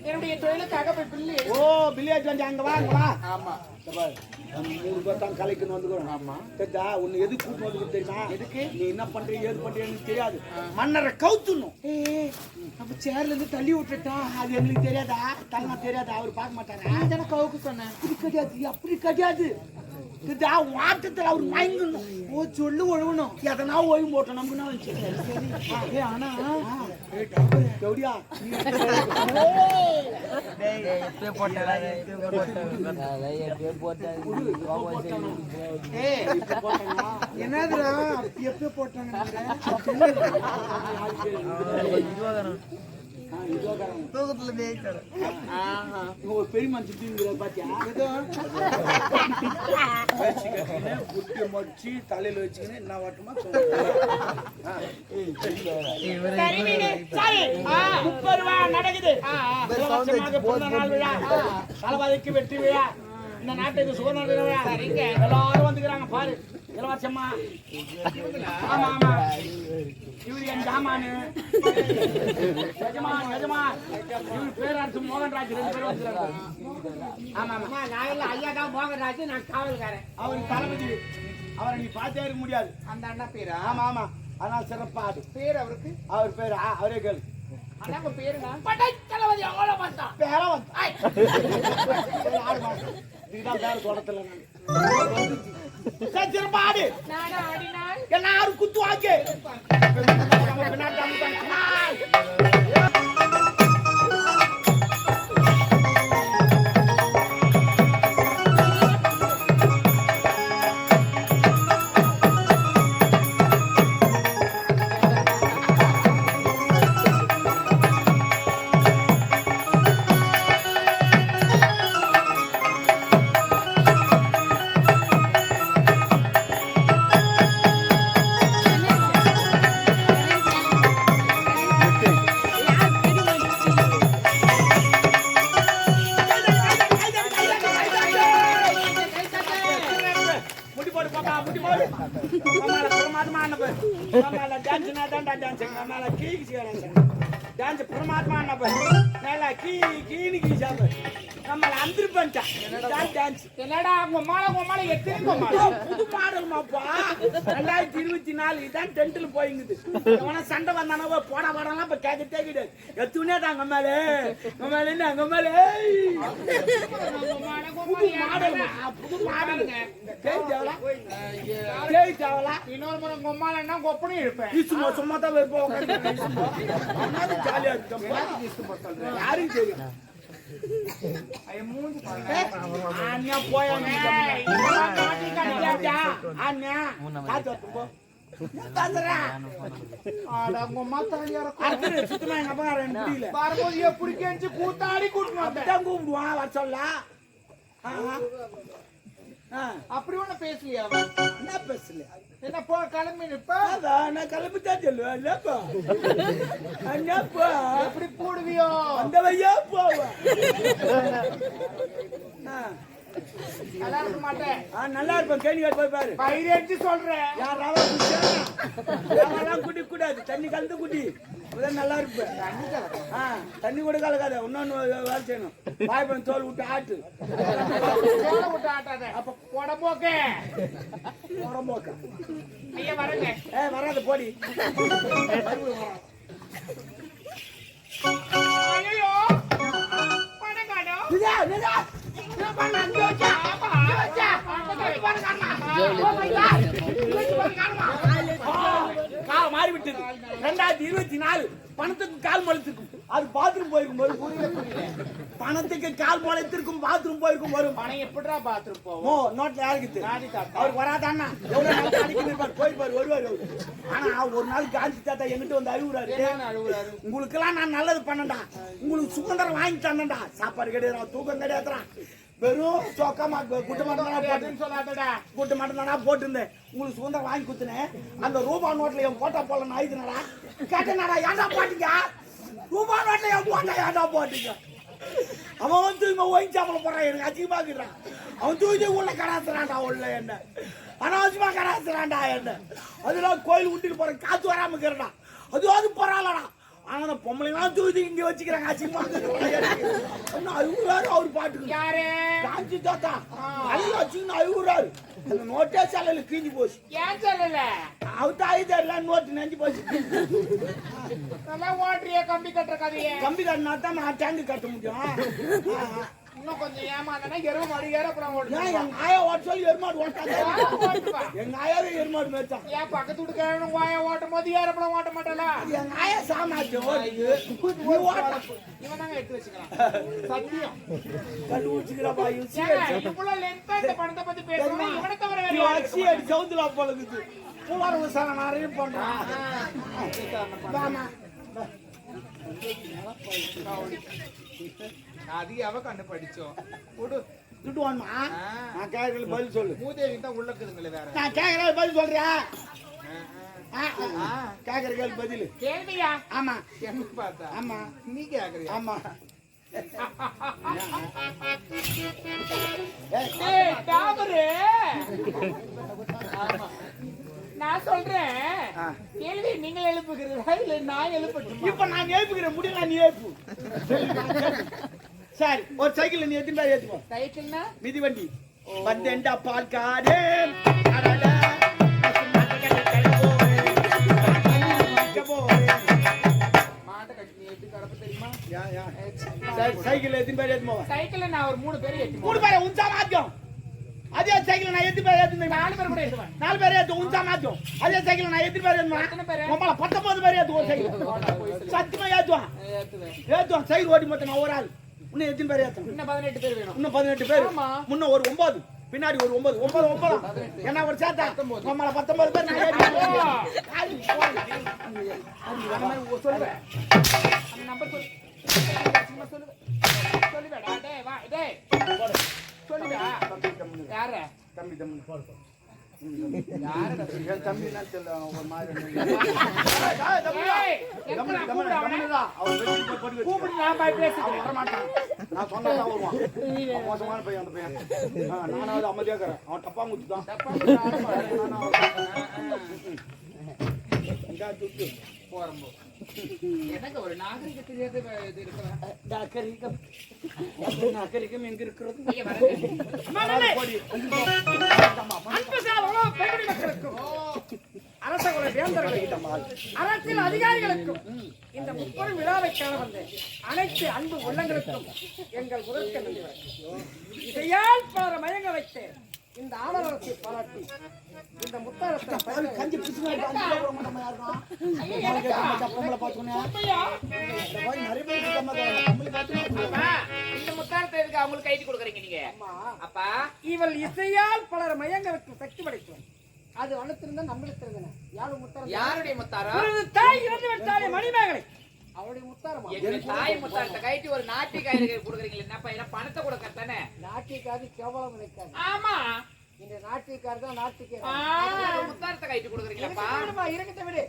என்னுடைய தொழிலுக்காக போய் பில்லி. ஓ பில்லியாச்சு வந்து அங்க வா அங்க வா. ஆமா மூணு பேர்த்தான் கலைக்குன்னு வந்துக்கிறோம். ஆமா தெரியா உன்னை எது கூட்டு வந்து தெரியுமா? எதுக்கு நீ என்ன பண்றீங்க ஏது பண்றீங்கன்னு தெரியாது. மன்னரை கவுத்துணும். அப்ப சேர்ல இருந்து தள்ளி விட்டுட்டா அது எங்களுக்கு தெரியாதா? தள்ளா தெரியாதா? அவரு பார்க்க மாட்டாரா? தானே கவுக்கு சொன்னேன். அப்படி கிடையாது அப்படி கிடையாது. வாட்டத்துல அவர் மயங்கணும். ஓ சொல்லு ஒழுகணும். எதனா ஓய்வு போட்டோம் நமக்கு என்ன வந்துச்சு? சரி ஆனா எப்படியா என்னதுடா எப்ப போட்டாங்க? பெரிய மனுஷன் பாத்தியா? குட்டி மடிச்சு தலையில வச்சுக்கின்னு என்ன வாட்டமா 30 ரூபா நடக்குது. தளபதிக்கு வெற்றி விழா. இந்த நாட்டுக்கு சுதந்திர விழா. எல்லாரும் வந்துக்கிறாங்க பாரு. இளவரசம்மா ஆமா ஆமா இவரு என் ஜாமானு எஜமான் இவரு பேரரசு மோகன்ராஜ் 2 பேரும் வந்துக்கிறாங்க. ஆமா ஆமா நான் ஐயா தான் மோகன்ராஜ், நான் காவல்காரன். அவருக்கு தளபதி. அவரை நீ பார்த்தே இருக்க முடியாது. அந்த அண்ணா பேரா? ஆமா ஆமா அதனால சிறப்பா அது பேர் அவருக்கு. அவர் பேரு அவரே கேளு. ஆனா உங்க பேருங்க பட்டை தளபதி அவ்வளவு பார்த்தா பேர வந்து 6 மாசம் இதுதான் பேர தொடத்துல சிறப்பாடு எல்லாரும் குத்துவாங்க. என்னடா உங்க எத்தனை புது மாடல்மாப்பா 2024 இதான் டென்ட்ல போயிங்குது. எவனா சண்டை வந்தானோ போட போடலாம் இப்ப கேட்கட்டே கிடையாது. எத்துனே தான் அங்க மேலே அங்க மேலே புது மாடல் தேவையா? இன்னொரு முறை கொம்மால என்ன கொப்பனி இருப்பேன். சும்மா தான் ஜாலியா இருக்கு. யாரும் தெரியும் கூத்தாடி கூப்பிடுவான் வர சொல்ல. அப்படி ஒண்ணு பேசலையா? என்ன பேசல? என்ன போ கிளம்பி நிப்பா? நான் கிளம்பித்தான் சொல்லுவேன். எப்படி போடுவியோ அந்த வையா போவ. நல்லா இருக்க மாட்டேன். நல்லா இருப்பேன். கேள்வி போய் பாரு. பயிரேச்சு சொல்றேன். யாரெல்லாம் குடி கூடாது. தண்ணி கலந்து குடி. நல்லா இருப்பேன். தண்ணி கூட கலக்காத. இன்னொன்னு வேலை செய்யணும். வாய்ப்பன் தோல் விட்டு ஆட்டு. விட்டு ஆட்டாத. அப்ப உடம்போக்க ஐயா வரங்க. வராது போடி. ஐயோ காலம் மாறிவிட்டது. 2024 பணத்துக்கு கால் முளைத்திருக்கும். அது பாத்ரூம் போயிருக்கும் போது பணத்துக்கு கால் முளைத்திருக்கும். பாத்ரூம் போயிருக்கும் வரும். பணம் எப்படிடா பாத்ரூம் போவோம்? நோட்ல யாருக்கு அவருக்கு வராதான்னா போயிருப்பாரு வருவாரு. ஆனா ஒரு நாள் காந்தி தாத்தா எங்கிட்ட வந்து அழுகுறாரு. உங்களுக்கு எல்லாம் நான் நல்லது பண்ணண்டா, உங்களுக்கு சுதந்திரம் வாங்கி தந்தேன்டா. சாப்பாடு கிடையாது, தூக்கம் கிடையாதுறான். வெறும் சோக்கமா குட்டு மட்டும் தானா போட்டுருந்தேன். உங்களுக்கு சுதந்திரம் வாங்கி குத்துனேன். அந்த ரூபா நோட்ல என் போட்டா போல ஆயுதுனடா கேட்டேனடா. ஏன்டா பாட்டீங்க? சட்டையா போட்டா ஏன்டா போட்டீங்க? அவன் வந்து இவன் ஒயின் சாப்பிட போறான், எனக்கு அதிகமா இருக்கிறான். அவன் தூக்கி உள்ள கடாசுறான்டா, உள்ள என்ன அனாவசியமா கடாசுறான்டா என்ன. அதெல்லாம் கோயில் விட்டுட்டு போறேன், காத்து வராம இருக்கிறடா. அது பரவாயில்லடா. ஆனா பொம்பளைங்களாம் தூக்கி இங்க வச்சுக்கிறாங்க, அதிகமா அழுகுறாரு. அவரு பாட்டுக்கு யாரு காஞ்சி தாத்தா நல்லா வச்சுக்கணும் அழுகுறாரு. அந்த நோட்டே சாலையில கிழிஞ்சு போச்சு. ஏன் சொல்லல? அவத்தா இதெல்லாம் நோட்டு நெஞ்சு போச்சு. நல்லா ஓட்டுறிய கம்பி கட்டுற கதையே. கம்பி கட்டினா தான் நான் டேங்கு கட்ட முடியும். இன்னும் கொஞ்சம் ஏமாந்தனா எருவு மாடு ஏறப்புறம் ஓடுறேன். எங்க ஆயா ஓட்ட சொல்லி எருமாடு ஓட்டாங்க. எங்க ஆயாவே எருமாடு மேய்ச்சான். ஏன் பக்கத்து வீட்டுக்காரனு வாய ஓட்டும் போது ஏறப்புறம் ஓட்ட மாட்டல? எங்க ஆயா சாமாத்தியம் ஓடுது. இவன் தாங்க எடுத்து வச்சுக்கலாம். சத்தியம் கண்டுபிடிச்சுக்கிறப்பா இவ்வளவு லென்த்தா இந்த பணத்தை பத்தி பேசுறோம். இவனை தவிர வேற யாரு அச்சி அடி சவுந்துலா பழகுது. பூவார விசாரணை நிறைய பண்றான். அதிகாவ கண்டு படிச்சோம். திட்டுவான்மா? நான் கேட்கறது பதில் சொல்லு. மூதேவி தான் உள்ள இருக்குதுங்களே வேற. நான் கேட்கறது பதில் சொல்றியா? கேட்கற கேள்வி பதில். கேள்வியா? ஆமா. என்ன பார்த்தா? ஆமா. நீ கேக்குறியா? ஆமா. ஏய் டாபரே. நான் சொல்றேன். கேள்வி நீங்க எழுப்புகிறீர்களா இல்ல நான் எழுப்பட்டுமா? இப்ப நான் எழுப்புகிறேன், முடியல நீ எழுப்பு. சரி, ஒரு சைக்கிள் நீ எத்தனை பேர் ஏத்துக்கோ? சைக்கிள்னா மிதிவண்டி. வந்தேன்டா பால்காரே சைக்கிள் எத்தனை பேர் ஏத்துமோ? சைக்கிள்ல நான் ஒரு 3 பேர் ஏத்துவேன். 3 பேர் உன்சா மாத்தியம். அதே சைக்கிள் நான் எத்தனை பேர் ஏத்துவேன்? 4 பேர் கூட ஏத்துவேன். 4 பேர் ஏத்து உன்சா மாத்தியம். அதே சைக்கிள் நான் எத்தனை பேர் ஏத்துவேன்? எத்தனை பேர்? உங்கள 19 பேர் ஏத்துவோம் சைக்கிள். சத்தியமா ஏத்துவான். ஏத்துவான் சைக்கிள் ஓட்டி மொத்தம் நான் ஒரு ஆள். இன்னும் எத்தனை பேர் ஏத்துவேன்? இன்னும் 18 பேர் வேணும். இன்னும் 18 பேர். முன்ன ஒரு 9, பின்னாடி ஒரு 9 என்ன ஒரு சேர்த்தா நம்மள 19 பேர் நான் ஏத்துவேன். சொல்லுவேன். அந்த நம்பர் சொல்லு. சும்மா சொல்லு. சொல்லுடா டேய் வா டேய். சொல்லுடா. யார? தம்பி யார? என் தம்பி என்ன தெரியல ஒரு மாதிரி. ஏய் எங்கடா கூப்பிடுறா? அவன் வெளிய போய் படுக்க. கூப்பிடு நான் போய் பேசுறேன். வர மாட்டான். நான் சொன்னா தான் வருவான். அவன் மோசமான பையன் அந்த பையன். நானாவது அமைதியா இருக்கறேன். அவன் தப்பா முத்துதான். இந்த துட்டு போறம்போ. எனக்கு ஒரு நாகரிகத்தில் இது இருக்கா? நாகரிகம் எங்க இருக்கிறது? நீங்க வரங்க. அரசகுல வேந்தர்களுக்கும் அரசியல் அதிகாரிகளுக்கும் இந்த முப்பெரும் விழாவை காண வந்த அனைத்து அன்பு உள்ளங்களுக்கும் எங்கள் முதற்க நன்றி. இதையால் பலர மயங்க வைத்து இந்த ஆனரசை பாராட்டி இந்த முத்தாரத்தை கஞ்சி பிடிச்சு நிறைய பேர் இந்த முத்தாரத்தை எதுக்கு அவங்களுக்கு கைட்டு கொடுக்குறீங்க நீங்க? அப்பா இவள் இசையால் பலர் மயங்க வைக்கும் சக்தி படைக்கும். அது அனுத்திருந்தா நம்மளுக்கு யாரு முத்தாரம்? யாருடைய முத்தாரம்? ஒரு தாய் இறந்து விட்டாலே மணிமேகலை அவருடைய முத்தாரமா? எங்க தாய் முத்தாரத்தை கைட்டு ஒரு நாட்டிக்காய் கொடுக்குறீங்களா? என்னப்பா என்ன பணத்தை கொடுக்க தானே? நாட்டிக்காது கேவலம் நினைக்காது. ஆமா இந்த நாட்டிக்கார் தான் நாட்டுக்கே முத்தாரத்தை கைட்டு கொடுக்குறீங்களாப்பா? இருக்கட்ட விடு.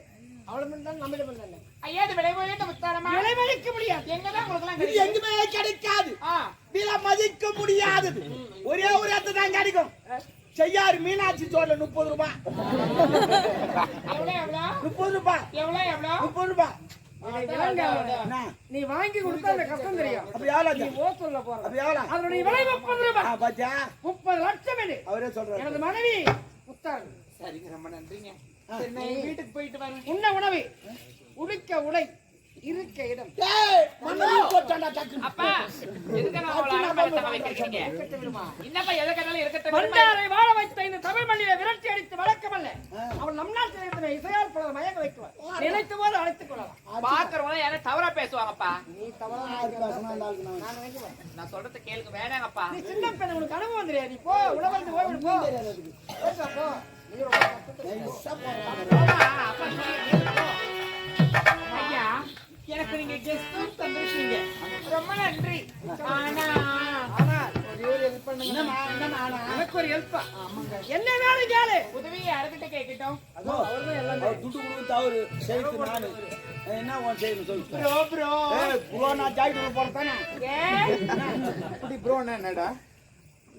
அவ்வளவு தான் நம்மிடம் இல்லை. ஐயா இது விலை போயிட்டு முத்தாரமா? விளைவிக்க முடியாது. எங்கதான் உங்களுக்கு இது எங்குமே கிடைக்காது. விலை மதிக்க முடியாதது. ஒரே ஒரு இடத்துல தான் கிடைக்கும். செய்யாறு மீனாட்சி சோழ 30 ரூபாய். எவ்வளவு 30 ரூபாய். எவ்வளவு 30 ரூபாய். நீ வாங்கி கொடுத்தா அந்த கஷ்டம் தெரியும். அப்ப எவ்வளவு? நீ ஓ சொல்ல போற. அப்ப எவ்வளவு? அதனுடைய விலை 30 ரூபாய். பாத்தியா? 30 லட்சம் இது. அவரே சொல்றாரு. எனது மனைவி முத்தாரன். சரிங்க ரொம்ப நன்றிங்க. சரி நான் வீட்டுக்கு போயிட்டு வரேன். உண்ண உணவு, உடுக்க உடை, இருக்க இடம். டேய் மண்ணி போட்டாடா டக்கு. அப்பா எதுக்கு நான் அவளை அரவணைக்க வைக்கிறீங்க? என்னப்பா எதுக்கனால இருக்கட்டும். பண்டாரை வாழ வைத்த இந்த தமிழ் மண்ணிலே விரட்டி அடித்து வழக்கமல்ல. அவன் நம் நாட்டில் இருக்கிற இசையால் பலர் மயங்க வைக்குவார். நினைத்த போது அழைத்துக் கொள்ளலாம். பாக்குறவங்க யாரும் தவறா பேசுவாங்கப்பா. நீ தவறா பேசினா நான் நினைக்கிறேன். நான் சொல்றத கேளுங்க வேணாங்கப்பா. நீ சின்ன பெண் உனக்கு அனுபவம் தெரியாது. நீ போ உலகத்து ஓய்வு போ. போ. நீ ரொம்ப ஐயா எனக்கு நீங்க கெஸ்ட் தந்திருக்கீங்க. ரொம்ப நன்றி. ஆனா ஒரே ஒரு ஹெல்ப் பண்ணுங்க. எனக்கு ஒரு ஹெல்ப். என்ன வேணும் கேளு. உதவி யார்கிட்ட கேட்கட்டும்? அவர்தான் எல்லாம் துட்டு கொடுத்து அவரு சேர்த்து நானு என்ன உன் செய்யணும் சொல்லு. ப்ரோ ப்ரோ ஏய் ப்ரோ நான் ஜாக்கெட் போறதானே ஏய் இப்படி ப்ரோன்னா என்னடா?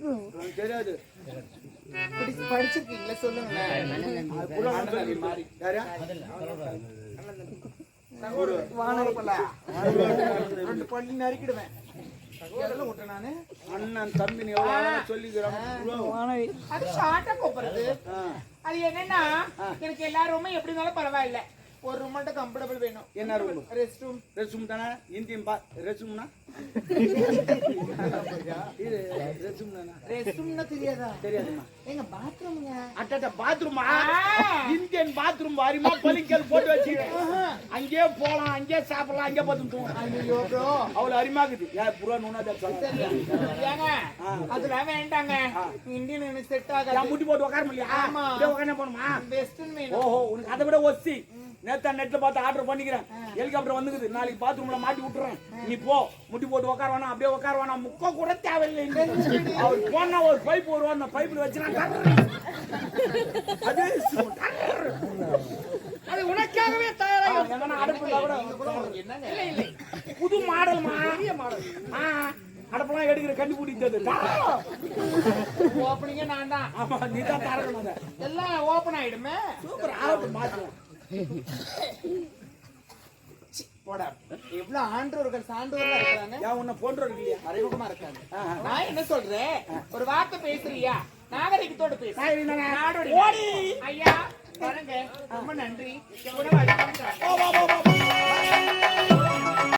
உனக்கு தெரியாது. படிச்சிருக்கீங்களா சொல்லுங்களேன். ப்ரோ நான் சொல்லி மாறி யாரா வானரப்பல 2 பண்ணி நறுக்கிடுவேன். இதெல்லாம் விட்டேன் நானு. அண்ணன் தம்பி எவ்வளவு சொல்லிக்கிறாங்க ப்ரோ. அது ஷார்ட்டா கூப்பிடுறது. அது என்னன்னா எனக்கு எல்லா ரூமும் எப்படி இருந்தாலும் பரவாயில்ல, ஒரு ரூம் மட்டும் கம்ஃபர்டபிள் வேணும். என்ன room? Rest room. Rest room தானே? இந்தியன் ரெஸ்ட் ரூம்னா இது ரெஸ்ட் ரூம் தானே? ரெஸ்ட் ரூம்னா தெரியாதா? தெரியாதுமா. எங்க பாத்ரூம்ங்க. அட்டட்ட பாத்ரூமா? இந்தியன் பாத்ரூம் வாரிமா பலிக்கல் போட்டு வச்சிருக்கேன். அங்கேயே போலாம், அங்கேயே சாப்பிடலாம், அங்கேயே பார்த்து தூங்கலாம். ஐயோ ப்ரோ அவ்வளவு அருமாக்குது. யார் புறா நூனாத சொல்ல. ஏங்க அதெல்லாம் வேண்டாங்க. இந்தியன் எனக்கு செட் ஆகாது. நான் முட்டி போட்டு உட்கார முடியல. ஆமா. அப்படியே உட்கார போணுமா? வெஸ்டர்ன் வேணும். ஓஹோ, உனக்கு அதை விட ஒஸ்தி. நேத்தா நெட்ல பார்த்து ஆர்டர் பண்ணிக்கிறேன். ஹெலிகாப்டர் வந்துக்குது. நாளைக்கு பாத்ரூம்ல மாட்டி விட்டுறேன். நீ போ, முட்டி போட்டு உட்கார வேணாம், அப்படியே உட்கார வேணாம், முக்க கூட தேவையில்லை. அவர் போனா ஒரு பைப் வருவான், அந்த பைப்ல வச்சுனா அது உனக்காகவே தயாராக அடுப்பு கூட என்னங்க? இல்லை இல்லை புது மாடல் பெரிய மாடல். அடுப்பெல்லாம் எடுக்கிற கண்டு பிடிச்சது. ஓப்பனிங்கே நான் தான். ஆமா, நீ தான் தரணும். அதை எல்லாம் ஓபன் ஆயிடுமே. சூப்பர் ஆகட்டும், மாற்றலாம். போடா எவ்வளவு ஆண்டவர்கள் சான்றோர்களா இருக்காங்க. ஏன் உன்னை போன்றவர்கள் இல்லையா? அறிமுகமா இருக்காங்க. நான் என்ன சொல்றேன், ஒரு வார்த்தை பேசுறியா? நாகரிகத்தோட பேசு. நாடோடி ஓடி. ஐயா பாருங்க, ரொம்ப நன்றி. எவ்வளவு அழகா வா, வா, வா, வா.